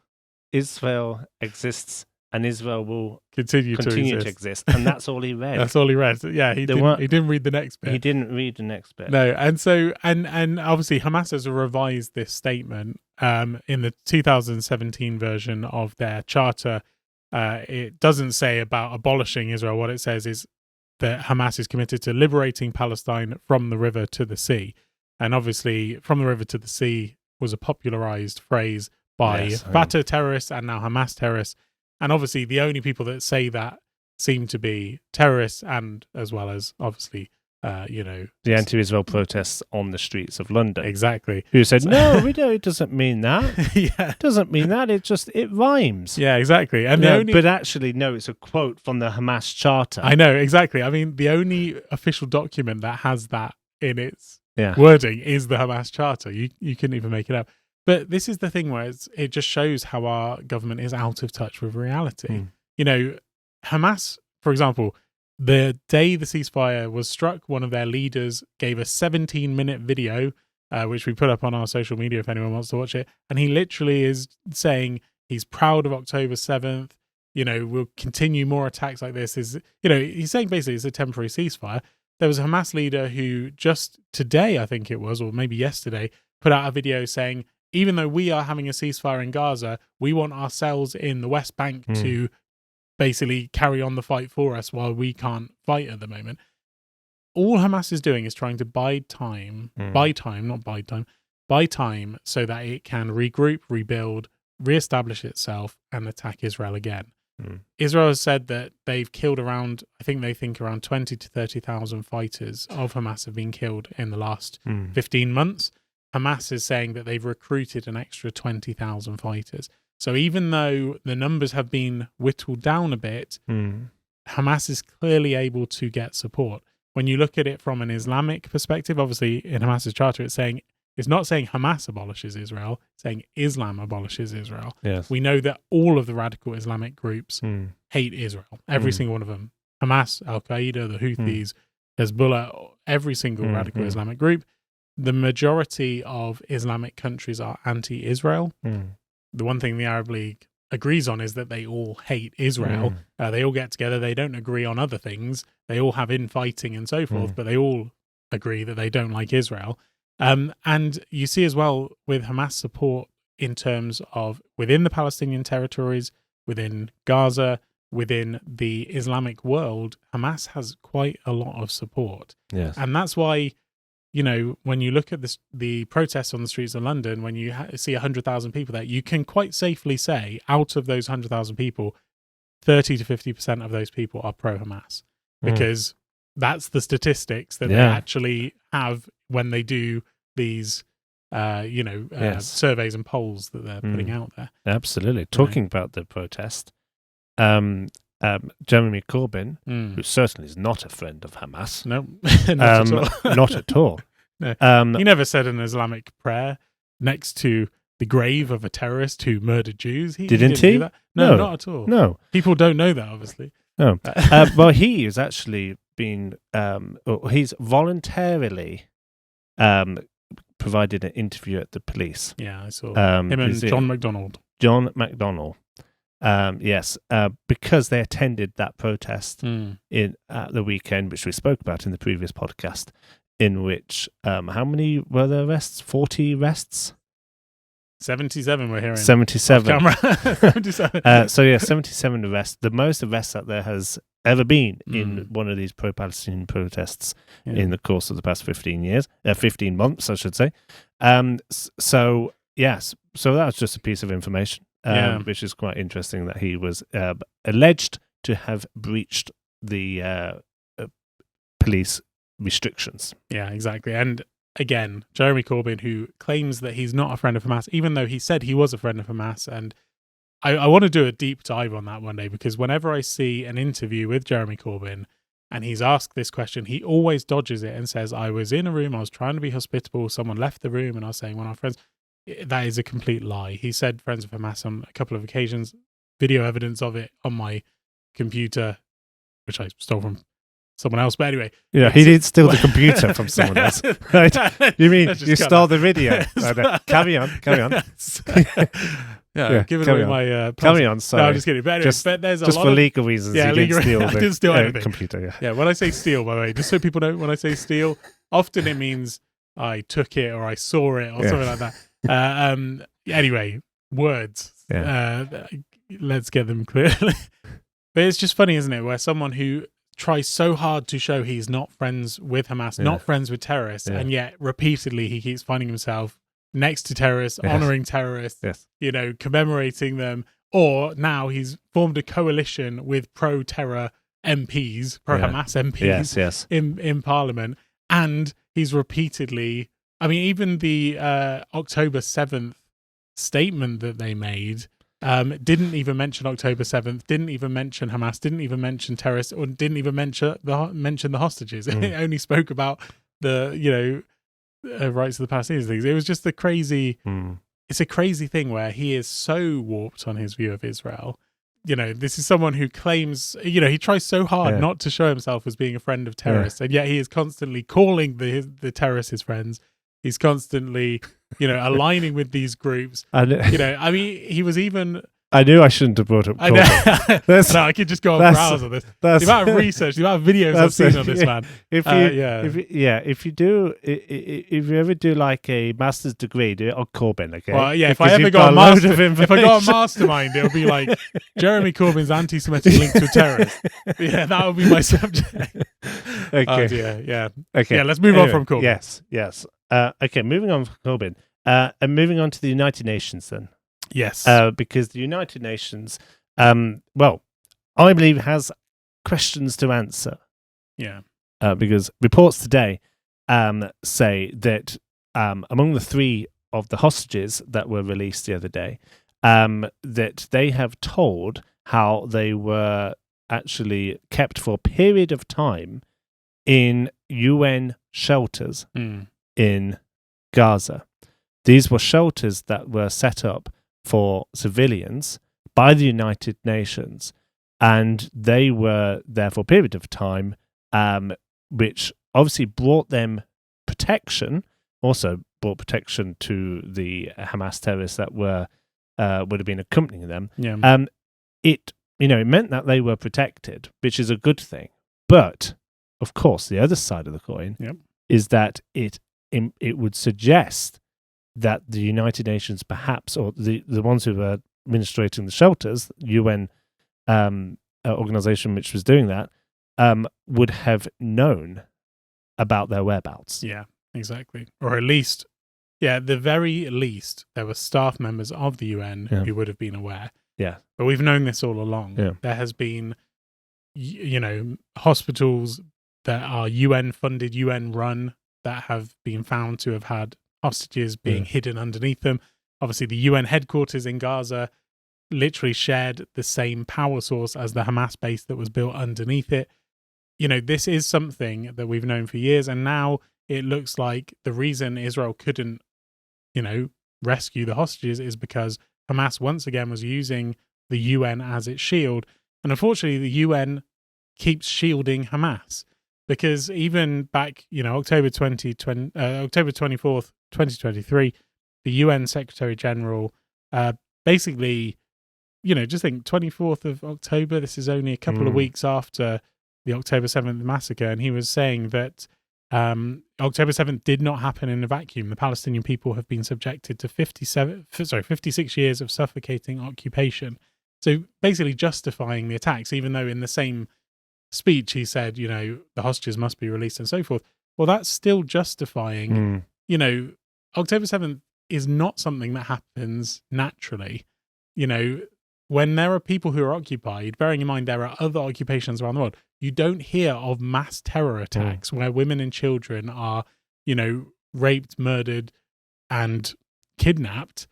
exists and Israel will continue to exist. And that's all he read. That's all he read. Yeah, he didn't read the next bit. He didn't read the next bit. No, and so and obviously Hamas has revised this statement in the 2017 version of their charter. It doesn't say about abolishing Israel. What it says is that Hamas is committed to liberating Palestine from the river to the sea. And obviously, from the river to the sea was a popularized phrase by Fatah terrorists and now Hamas terrorists. And obviously, the only people that say that seem to be terrorists and as well as, obviously, the anti-Israel protests on the streets of London. Exactly. Who said, no, it doesn't mean that. It doesn't mean that. It rhymes. Yeah, exactly. And but actually, no, it's a quote from the Hamas charter. I know, exactly. I mean, the only official document that has that in its wording is the Hamas charter. You couldn't even make it up. But this is the thing where it just shows how our government is out of touch with reality. Hamas, for example, the day the ceasefire was struck, one of their leaders gave a 17-minute video, which we put up on our social media if anyone wants to watch it. And he literally is saying he's proud of October 7th. We'll continue more attacks like this. He's saying basically it's a temporary ceasefire. There was a Hamas leader who just today, I think it was, or maybe yesterday, put out a video saying, even though we are having a ceasefire in Gaza, we want ourselves in the West Bank to basically carry on the fight for us while we can't fight at the moment. All Hamas is doing is trying to buy time so that it can regroup, rebuild, reestablish itself and attack Israel again. Israel has said that they've killed around 20 to 30,000 fighters of Hamas have been killed in the last 15 months. Hamas is saying that they've recruited an extra 20,000 fighters. So even though the numbers have been whittled down a bit, Hamas is clearly able to get support. When you look at it from an Islamic perspective, obviously in Hamas's charter, it's not saying Hamas abolishes Israel, it's saying Islam abolishes Israel. Yes. We know that all of the radical Islamic groups hate Israel. Every single one of them. Hamas, Al-Qaeda, the Houthis, Hezbollah, every single radical Islamic group. The majority of Islamic countries are anti-Israel. The one thing the Arab League agrees on is that they all hate Israel. They all get together. They don't agree on other things. They all have infighting and so forth, but they all agree that they don't like Israel. And you see as well with Hamas support in terms of within the Palestinian territories, within Gaza, within the Islamic world, Hamas has quite a lot of support. Yes. And that's why, when you look at the protests on the streets of London, when you see 100,000 people there, you can quite safely say out of those 100,000 people, 30 to 50% of those people are pro-Hamas because that's the statistics that they actually have when they do these surveys and polls that they're putting out there. Absolutely. Talking about the protest, Jeremy Corbyn, who certainly is not a friend of Hamas. No, not at all. Not at all. No. He never said an Islamic prayer next to the grave of a terrorist who murdered Jews. Didn't he? Do that. No, not at all. No. People don't know that, obviously. No. Well, he has actually been, he's voluntarily provided an interview at the police. Yeah, I saw him and John McDonnell. John McDonnell. Yes, because they attended that protest in the weekend, which we spoke about in the previous podcast, in which, how many were there arrests? 40 arrests? 77 we're hearing. 77. Camera. 77. 77 arrests. The most arrests that there has ever been in one of these pro-Palestinian protests in the course of the past 15 months, I should say. So that's just a piece of information, which is quite interesting, that he was alleged to have breached the police restrictions. Yeah, exactly. And again, Jeremy Corbyn, who claims that he's not a friend of Hamas, even though he said he was a friend of Hamas. And I want to do a deep dive on that one day, because whenever I see an interview with Jeremy Corbyn and he's asked this question, he always dodges it and says, I was in a room, I was trying to be hospitable, someone left the room and I was saying, one of our friends. That is a complete lie. He said friends of Hamas on a couple of occasions, video evidence of it on my computer, which I stole from someone else, but anyway. Yeah, he did steal the computer from someone else. Right? You mean you stole the video? Carry on. Giving away my carry on. Sorry, no, I'm just kidding. But anyway, there's a lot for legal reasons. Yeah, you didn't steal anything. Computer. Yeah. When I say steal, by the way, just so people know, when I say steal, often it means I took it or I saw it or something like that. Anyway, words. Yeah. Let's get them clearly. But it's just funny, isn't it, where someone who tries so hard to show he's not friends with Hamas, not friends with terrorists, and yet repeatedly he keeps finding himself next to terrorists, honouring terrorists, commemorating them, or now he's formed a coalition with pro-terror MPs, pro-Hamas MPs in Parliament, and he's repeatedly, I mean, even the October 7th statement that they made didn't even mention October 7th, didn't even mention Hamas, didn't even mention terrorists, or didn't even mention the hostages. It only spoke about the, rights of the Palestinians things. It was just it's a crazy thing where he is so warped on his view of Israel. This is someone who claims, he tries so hard not to show himself as being a friend of terrorists, and yet he is constantly calling the terrorists his friends. He's constantly, aligning with these groups. I mean, he was even... I knew I shouldn't have brought up Corbyn. No, I could just go on browse on this. The amount of research, the amount of videos I've seen on this man. If you ever do like a master's degree, do it on Corbyn, okay? Well, yeah, if I ever got a mastermind, it'll be like Jeremy Corbyn's anti-Semitic link to terrorists. Yeah, that would be my subject. Okay. Oh dear, yeah. Okay. Yeah, let's move on from Corbyn. Yes. Okay, moving on from Corbyn. And moving on to the United Nations then. Yes. Because the United Nations, I believe, has questions to answer. Yeah. Because reports today say that among the 3 of the hostages that were released the other day, that they have told how they were actually kept for a period of time in UN shelters in Gaza. These were shelters that were set up for civilians by the United Nations, and they were there for a period of time, which obviously brought them protection, also brought protection to the Hamas terrorists that would have been accompanying them. Yeah. It meant that they were protected, which is a good thing. But of course, the other side of the coin is that it would suggest that the United Nations perhaps, or the ones who were administrating the shelters, UN organization which was doing that, would have known about their whereabouts. Yeah, exactly. Or at least, at the very least, there were staff members of the UN who would have been aware. Yeah. But we've known this all along. Yeah. There has been, hospitals that are UN funded, UN run, that have been found to have had hostages being hidden underneath them. Obviously, the UN headquarters in Gaza literally shared the same power source as the Hamas base that was built underneath it. You know, this is something that we've known for years, and now it looks like the reason Israel couldn't, you know, rescue the hostages is because Hamas once again was using the UN as its shield. And unfortunately, the UN keeps shielding Hamas, because even back, you know, October 24th, 2023, the UN Secretary General basically, you know, just think 24th of October, this is only a couple of weeks after the October 7th massacre, and he was saying that October 7th did not happen in a vacuum. The Palestinian people have been subjected to 56 years of suffocating occupation. So basically justifying the attacks, even though in the same speech he said, you know, the hostages must be released and so forth. Well, that's still justifying, you know, October 7th is not something that happens naturally. You know, when there are people who are occupied, bearing in mind there are other occupations around the world, you don't hear of mass terror attacks where women and children are, you know, raped, murdered, and kidnapped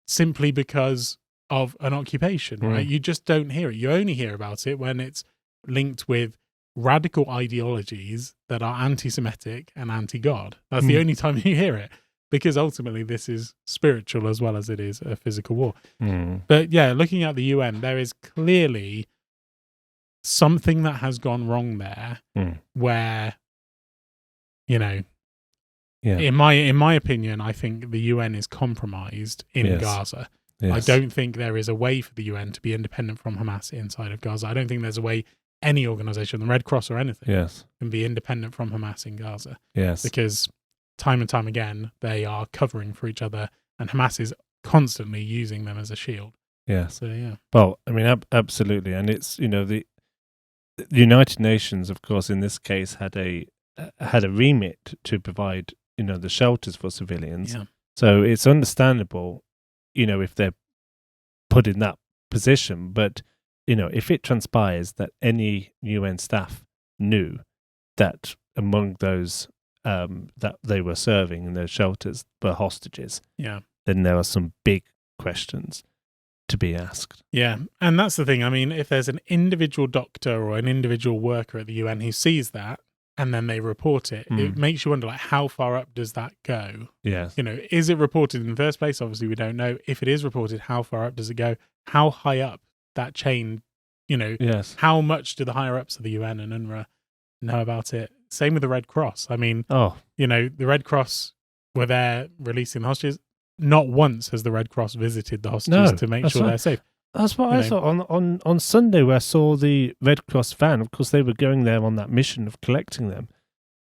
simply because of an occupation, right? You just don't hear it. You only hear about it when it's linked with radical ideologies that are anti-Semitic and anti-God. That's the only time you hear it, because ultimately this is spiritual as well as it is a physical war. But yeah, looking at the UN, there is clearly something that has gone wrong there where, you know, in my opinion, I think the UN is compromised in Gaza. I don't think there is a way for the UN to be independent from Hamas inside of Gaza. I don't think there's a way any organization, the Red Cross or anything, can be independent from Hamas in Gaza. Because time and time again, they are covering for each other, and Hamas is constantly using them as a shield. So, yeah. Well, I mean, absolutely. And it's, you know, the United Nations, of course, in this case, had a remit to provide, you know, the shelters for civilians. So it's understandable, you know, if they're put in that position. But, you know, if it transpires that any UN staff knew that among those that they were serving in those shelters were hostages, then there are some big questions to be asked. And that's the thing. I mean, if there's an individual doctor or an individual worker at the UN who sees that and then they report it, it makes you wonder, like, how far up does that go? You know, is it reported in the first place? Obviously, we don't know. If it is reported, how far up does it go? How high up that chain, you know, how much do the higher ups of the UN and UNRWA know about it? Same with the Red Cross. I mean, you know, the Red Cross were there releasing the hostages. Not once has the Red Cross visited the hostages to make sure they're safe. That's what I thought on Sunday, where I saw the Red Cross van. Of course, they were going there on that mission of collecting them,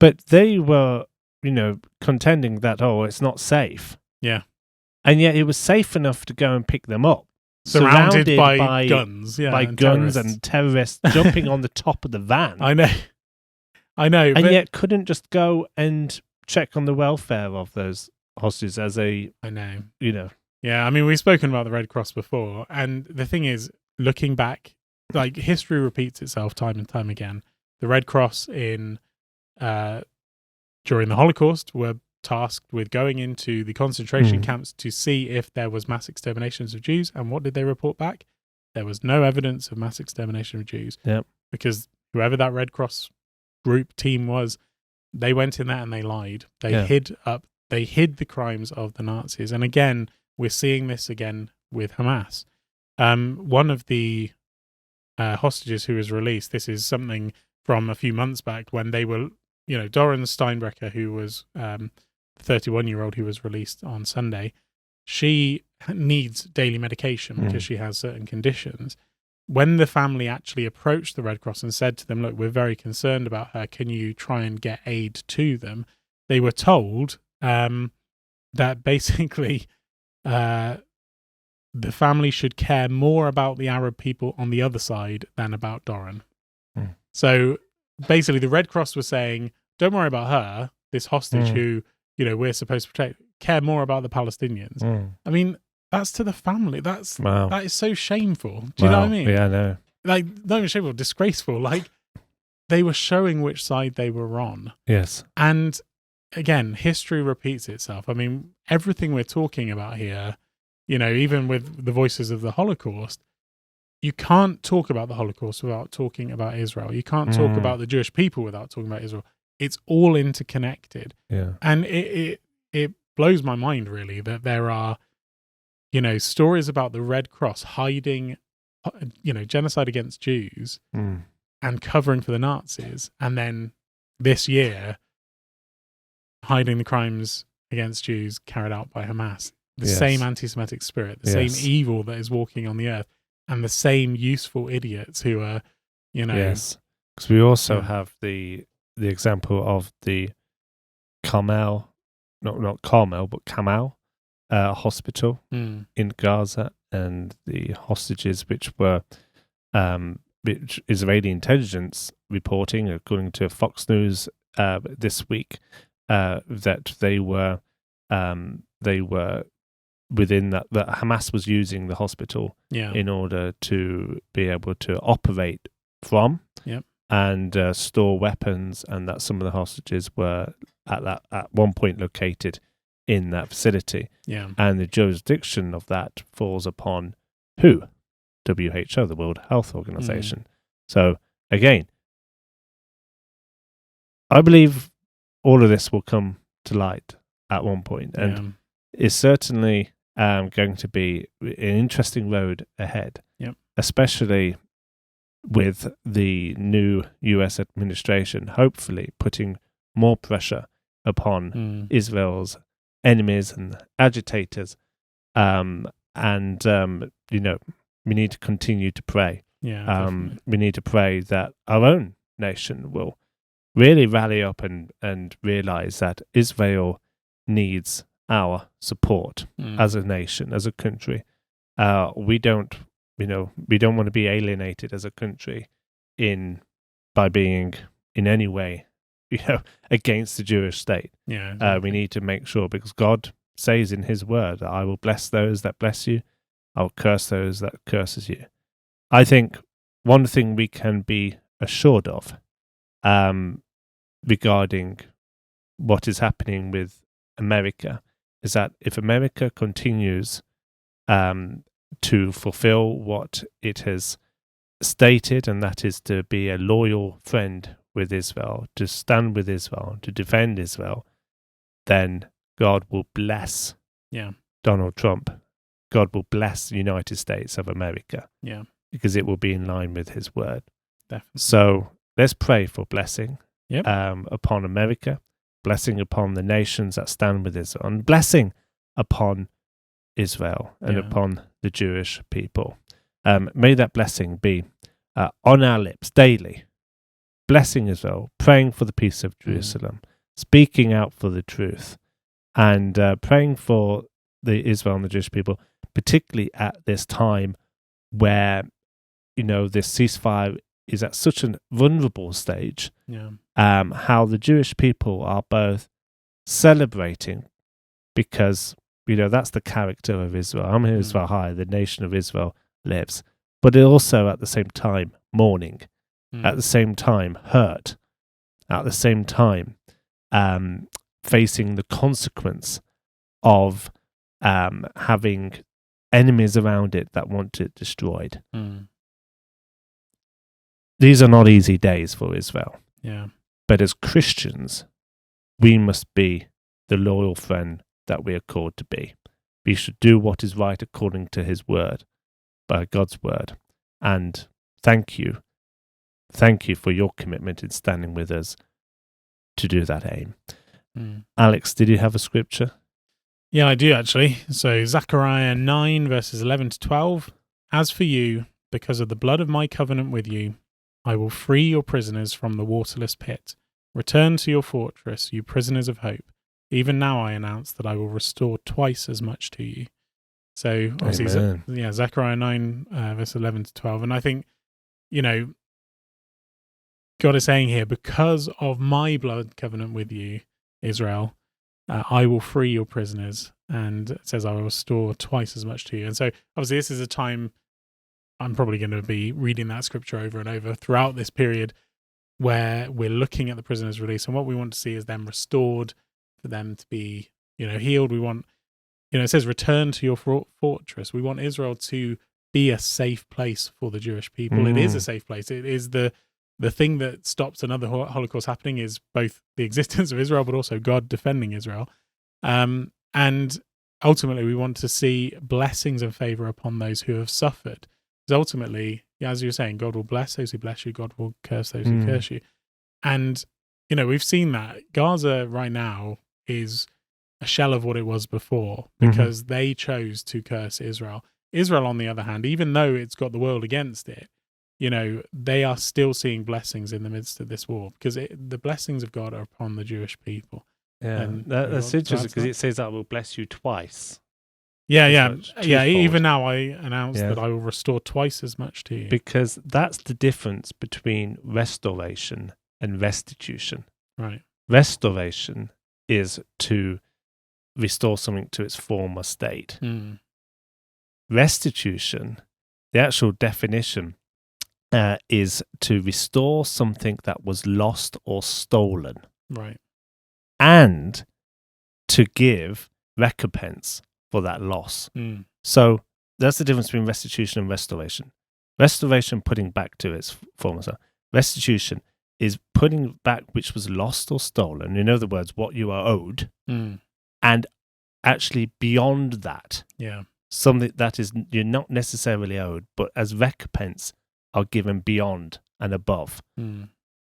but they were, you know, contending that, it's not safe. And yet it was safe enough to go and pick them up. Surrounded by guns. By guns and terrorists jumping on the top of the van. I know. And yet couldn't just go and check on the welfare of those hostages as you know. Yeah, I mean, we've spoken about the Red Cross before, and the thing is, looking back, like, history repeats itself time and time again. The Red Cross during the Holocaust were tasked with going into the concentration camps to see if there was mass exterminations of Jews, and what did they report back? There was no evidence of mass extermination of Jews. Because whoever that Red Cross group team was, they went in there and they lied. They hid the crimes of the Nazis. And again, we're seeing this again with Hamas. One of the hostages who was released, this is something from a few months back when they were, you know, Doran Steinbrecher, who was the 31-year-old who was released on Sunday, she needs daily medication because she has certain conditions. When the family actually approached the Red Cross and said to them, look, we're very concerned about her, can you try and get aid to them? They were told that basically the family should care more about the Arab people on the other side than about Doran. So basically the Red Cross was saying, don't worry about her, this hostage who, you know, we're supposed to protect, care more about the Palestinians. I mean, that's to the family. That is so shameful. Do you know what I mean? Yeah, I know. Like, not even shameful, disgraceful. Like, they were showing which side they were on. Yes. And again, history repeats itself. I mean, everything we're talking about here, even with the voices of the Holocaust, you can't talk about the Holocaust without talking about Israel. You can't talk about the Jewish people without talking about Israel. It's all interconnected. Yeah. And it blows my mind, really, that there are, stories about the Red Cross hiding, genocide against Jews and covering for the Nazis. And then this year, hiding the crimes against Jews carried out by Hamas. The same anti-Semitic spirit, the same evil that is walking on the earth, and the same useful idiots who are, Yes, because we also have the example of the Carmel, not Carmel, but Kamal hospital in Gaza, and the hostages which were, which Israeli intelligence reporting, according to Fox News this week, that they were within that Hamas was using the hospital in order to be able to operate from and store weapons, and that some of the hostages were at one point located in that facility. And the jurisdiction of that falls upon who? WHO, the World Health Organization. So again, I believe all of this will come to light at one point, and it's certainly going to be an interesting road ahead, especially with the new US administration hopefully putting more pressure upon Israel's enemies and agitators, and we need to continue to pray. We need to pray that our own nation will really rally up and realize that Israel needs our support as a nation, as a country. We don't want to be alienated as a country by being in any way, against the Jewish state. We need to make sure, because God says in His Word that I will bless those that bless you, I will curse those that curses you. I think one thing we can be assured of, regarding what is happening with America, is that if America continues to fulfill what it has stated, and that is to be a loyal friend with Israel, to stand with Israel, to defend Israel, then God will bless Donald Trump. God will bless the United States of America, because it will be in line with His Word. Definitely. So let's pray for blessing upon America, blessing upon the nations that stand with Israel, and blessing upon Israel and upon the Jewish people. May that blessing be on our lips daily, blessing Israel, praying for the peace of Jerusalem, speaking out for the truth, and praying for the Israel and the Jewish people, particularly at this time where, this ceasefire is at such a vulnerable stage. How the Jewish people are both celebrating, because that's the character of Israel. Am Israel High, the nation of Israel lives, but also at the same time mourning, at the same time hurt, at the same time facing the consequence of having enemies around it that want it destroyed. These are not easy days for Israel. But as Christians, we must be the loyal friend that we are called to be. We should do what is right according to His Word, by God's Word. And thank you for your commitment in standing with us to do that aim. Alex, did you have a scripture? Yeah, I do actually. So Zechariah 9 verses 11 to 12. As for you, because of the blood of my covenant with you, I will free your prisoners from the waterless pit. Return to your fortress, you prisoners of hope. Even now I announce that I will restore twice as much to you. So obviously, Zechariah 9 verse 11 to 12. And I think, God is saying here, because of my blood covenant with you, Israel, I will free your prisoners. And it says I will restore twice as much to you. And so obviously this is a time I'm probably going to be reading that scripture over and over throughout this period, where we're looking at the prisoners' release, and what we want to see is them restored for them to be, healed. We want, it says return to your fortress. We want Israel to be a safe place for the Jewish people. It is a safe place. It is the thing that stops another Holocaust happening is both the existence of Israel, but also God defending Israel. And ultimately, we want to see blessings and favor upon those who have suffered. Because ultimately, as you were saying, God will bless those who bless you. God will curse those who curse you. And, we've seen that. Gaza right now is a shell of what it was before because they chose to curse Israel. Israel, on the other hand, even though it's got the world against it, they are still seeing blessings in the midst of this war because the blessings of God are upon the Jewish people. Yeah, and that's interesting because it says I will bless you twice. Yeah. Even now I announced that I will restore twice as much to you. Because that's the difference between restoration and restitution. Right. Restoration is to restore something to its former state. Restitution, the actual definition, is to restore something that was lost or stolen. Right. And to give recompense for that loss. So that's the difference between restitution and restoration. Restoration, putting back to its former self. Restitution is putting back which was lost or stolen. In other words, what you are owed. And actually beyond that. Yeah. Something that is you're not necessarily owed, but as recompense are given beyond and above.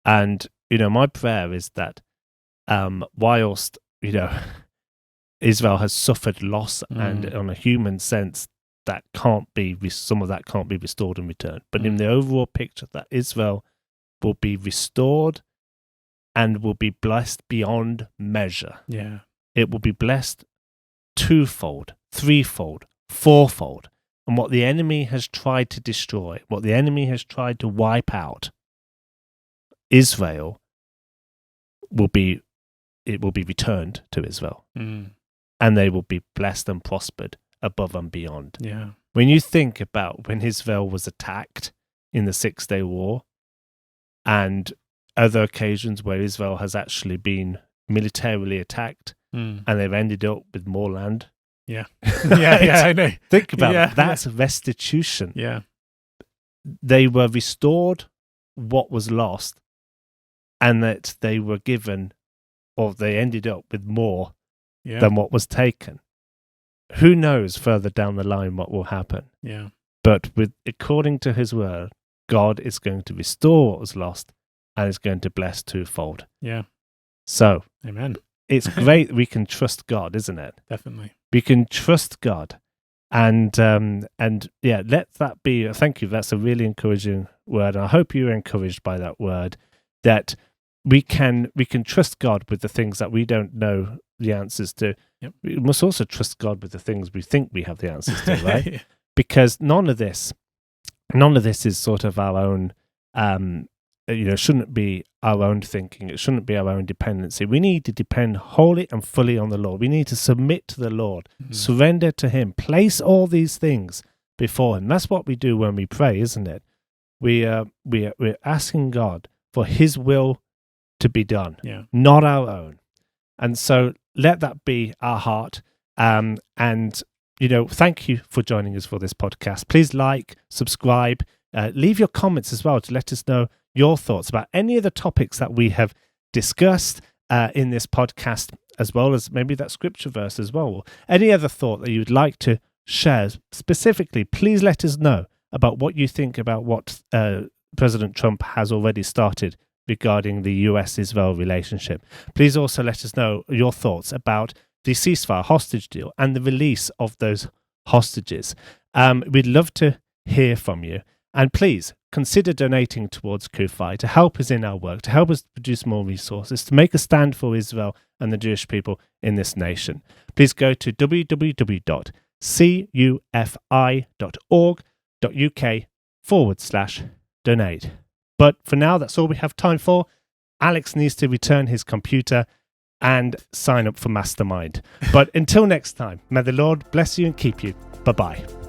And, my prayer is that whilst, Israel has suffered loss and on a human sense, that some of that can't be restored and returned. But in the overall picture, that Israel will be restored and will be blessed beyond measure. Yeah. It will be blessed twofold, threefold, fourfold. And what the enemy has tried to destroy, what the enemy has tried to wipe out, Israel will be returned to Israel. And they will be blessed and prospered above and beyond. Yeah. When you think about when Israel was attacked in the 6-Day War and other occasions where Israel has actually been militarily attacked and they've ended up with more land. Yeah. I know. Think about it. That's restitution. Yeah. They were restored what was lost and that they were given or they ended up with more than what was taken. Who knows further down the line what will happen? Yeah. But according to his word, God is going to restore what was lost and is going to bless twofold. Yeah. So, amen. It's great we can trust God, isn't it? Definitely. We can trust God. And let that be, thank you, that's a really encouraging word. And I hope you're encouraged by that word, that we can trust God with the things that we don't know the answers to. Yep. We must also trust God with the things we think we have the answers to, right? Because none of this is sort of our own, shouldn't be our own thinking. It shouldn't be our own dependency. We need to depend wholly and fully on the Lord. We need to submit to the Lord, surrender to Him, place all these things before Him. That's what we do when we pray, isn't it? We're asking God for His will to be done, not our own. And so let that be our heart. And thank you for joining us for this podcast. Please like, subscribe, leave your comments as well to let us know your thoughts about any of the topics that we have discussed in this podcast, as well as maybe that scripture verse as well. Or any other thought that you'd like to share specifically, please let us know about what you think about what President Trump has already started regarding the US-Israel relationship. Please also let us know your thoughts about the ceasefire hostage deal and the release of those hostages. We'd love to hear from you. And please consider donating towards CUFI to help us in our work, to help us produce more resources, to make a stand for Israel and the Jewish people in this nation. Please go to www.cufi.org.uk/donate. But for now, that's all we have time for. Alex needs to return his computer and sign up for Mastermind. But until next time, may the Lord bless you and keep you. Bye-bye.